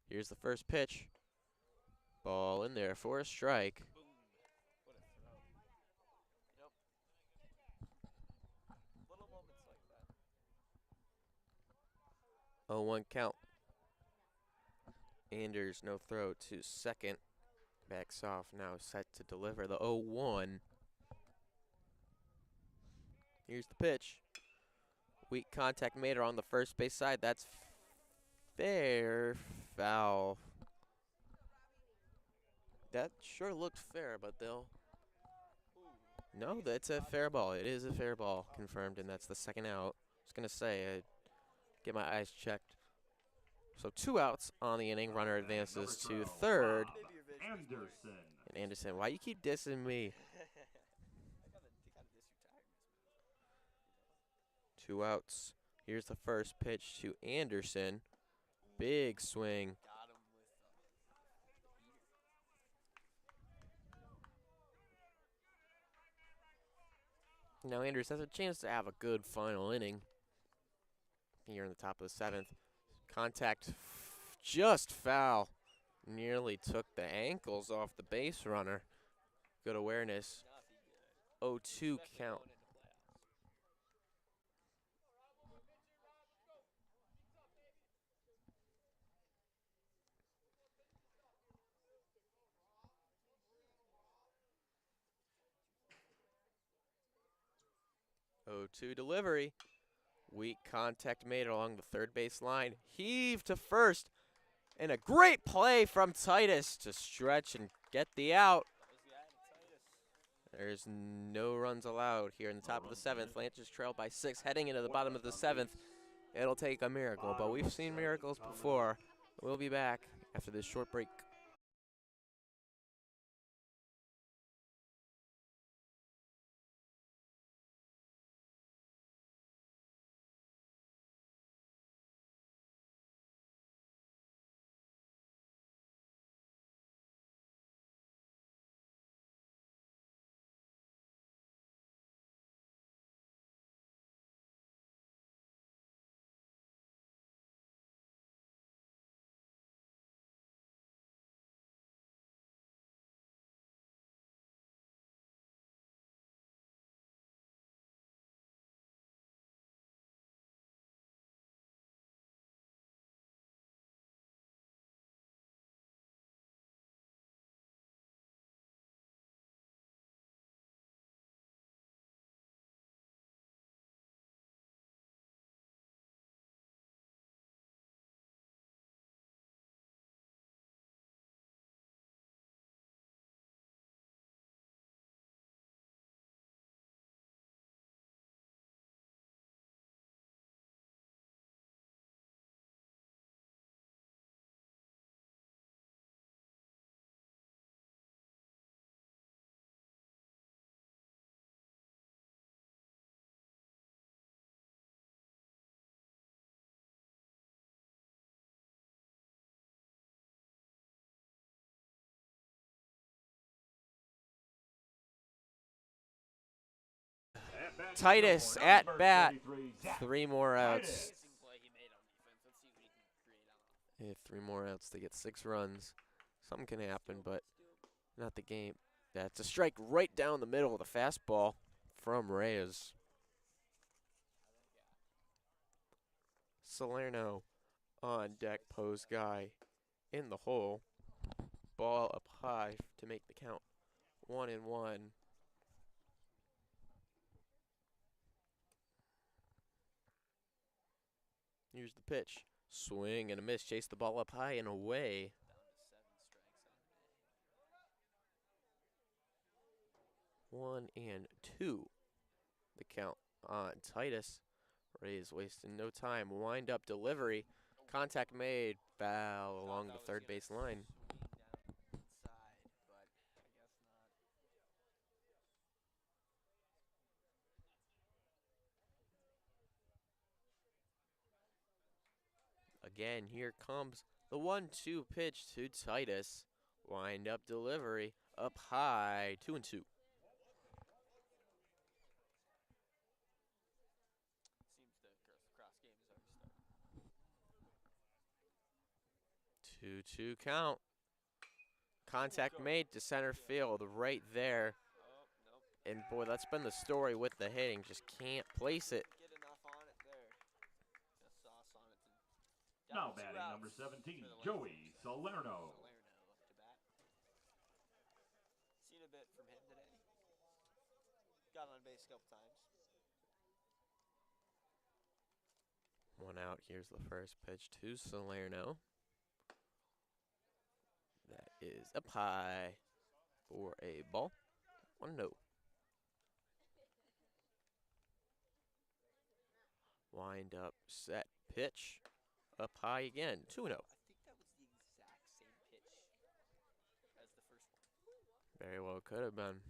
Here's the first pitch. Ball in there for a strike. Boom. What a throw. Yep. Little moments like that. 0-1 count. Anders, no throw to second. Backs off, now set to deliver the 0-1. Here's the pitch. Weak contact made her on the first base side. That's fair. Foul. That sure looked fair, but they'll... Ooh. No, that's a fair ball. It is a fair ball, confirmed, and that's the second out. I was going to say, I'd get my eyes checked. So 2 outs on the inning. Runner advances to third. Maybe your vision is blurry. Anderson. And Anderson, why you keep dissing me? I gotta diss your tiredness, man. 2 outs. Here's the first pitch to Anderson. Big swing. Got him with heater. Now Anderson has a chance to have a good final inning. Here in the top of the 7th. Contact just foul. Nearly took the ankles off the base runner. Good awareness. Not be good. 0-2 Especially count. going into playoffs. 0-2 delivery. Weak contact made along the third base line. Heave to first. And a great play from Titus to stretch and get the out. That was the Titus. There's no runs allowed here in the top of the 7th. Lancers trailed by 6 heading into the bottom of the 7th. It'll take a miracle, but we've seen miracles before. We'll be back after this short break. Titus Gilmour, at number bat. 33, Zach. 3 more outs. Titus. Amazing play he made on defense. Let's see what he can create on offense. Yeah, 3 more outs to get 6 runs. Something can happen, but not the game. That's a strike right down the middle of the fastball from Reyes. Salerno on deck, pose guy in the hole. Ball up high to make the count 1-1. Here's the pitch. Swing and a miss. Chase the ball up high and away. Down to 7 strikes on the day. 1-2. The count on Titus. Reyes wasting no time. Wind up delivery. Contact made. Foul along the third base line. Swing down inside, but I guess not. Again, here comes the 1-2 pitch to Titus. Wind up delivery. Up high. 2-2. Seems the cross game has already started. 2-2 count. Contact made to center field right there. Oh, nope. And boy, that's been the story with the hitting. Just can't place it. Get enough on it there. Just sauce on it. Now Down to 2 batting outs number 17, for the Joey Lancers. Salerno. Salerno up to bat. Seen a bit from him today. Got on base a couple times. 1 out. Here's the first pitch to Salerno. That is up high for a ball. 1-0. Wind up, set, pitch. Up high again. 2-0. I think that was the exact same pitch as the first one. Very well could have been.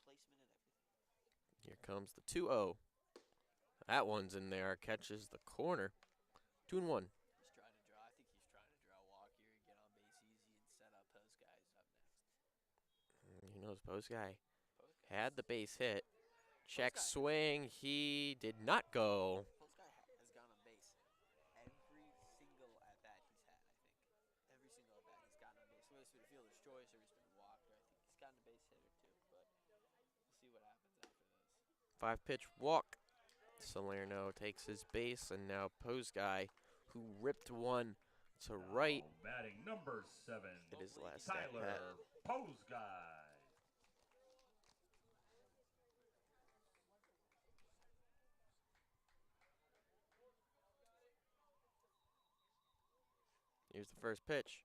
Placement and everything. Here comes the 2-0. That one's in there. Catches the corner. 2-1. He's trying to draw. I think he's trying to draw a walk here and get on base easy and set up Post guys up next. He knows Post guy Post guy had the base hit. Check guy. swing. He did not go. Post guy has gone on base every single at bat he's had. I think every single at bat he's gotten on base. Whether it's been a fielder's choice or he's been walked, or I think he's gotten a base hit or two. But we'll see what happens after this. 5-pitch walk. Salerno takes his base, and now Pose guy, who ripped one to right. Now batting number 7, It is last at Tyler bat. Pose Guy. Here's the first pitch.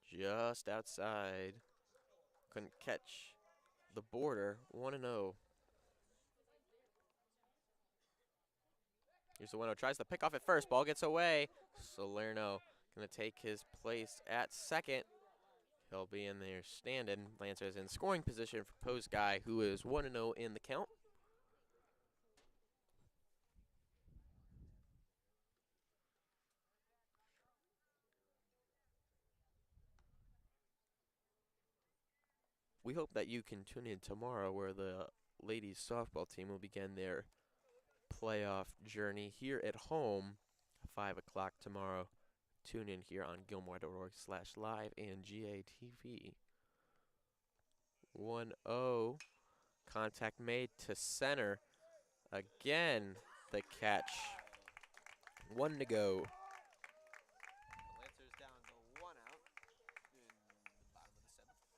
Just outside. Couldn't catch the border. 1-0. Here's the 1-0. Tries to pick off at first. Ball gets away. Salerno going to take his place at second. He'll be in there standing. Lancer's in scoring position for Pose guy, who is 1-0 in the count. We hope that you can tune in tomorrow, where the ladies softball team will begin their playoff journey here at home, 5 o'clock tomorrow. Tune in here on Gilmour.org/live and GATV. 1-0. Contact made to center. Again, the catch. 1 to go. The Lancers down to 1 out in the bottom of the 7th.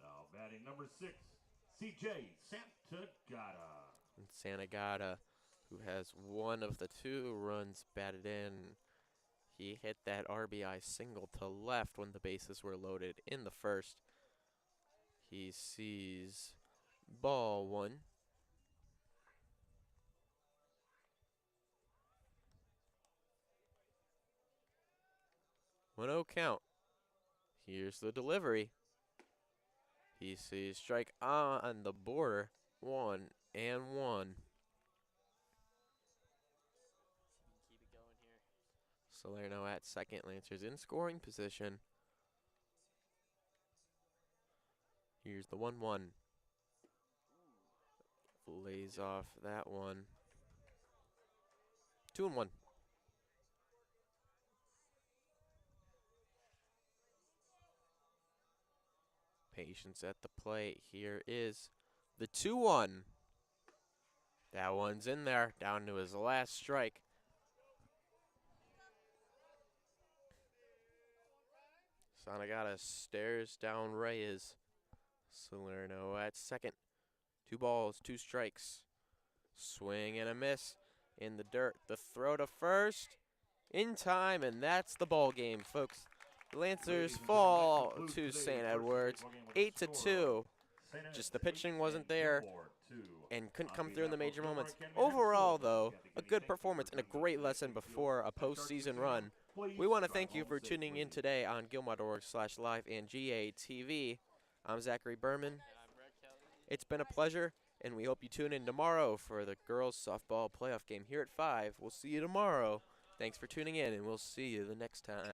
Now batting number 6, CJ Santagata. And Santagata, who has one of the 2 runs batted in. He hit that RBI single to left when the bases were loaded in the first. He sees ball 1. One 0 count. Here's the delivery. He sees strike on the border. 1-1. See if we can keep it going here. Salerno at second. Lancers in scoring position. Here's the 1-1. Lays off that one. 2-1. Patience at the plate. Here is the 2-1. That one's in there, down to his last strike. Sanagata stares down Reyes. Salerno at second. 2 balls, 2 strikes. Swing and a miss in the dirt. The throw to first in time, and that's the ball game, folks. The Lancers fall to St. Edwards, 8-2. Just the pitching wasn't there and couldn't come through in the major moments. Overall, though, a good performance and a great lesson before a postseason run. We want to thank you for tuning in today on Gilmour.org/live and GATV. I'm Zachary Berman. And I'm Brett Kelly. It's been a pleasure, and we hope you tune in tomorrow for the girls softball playoff game here at 5. We'll see you tomorrow. Thanks for tuning in, and we'll see you the next time.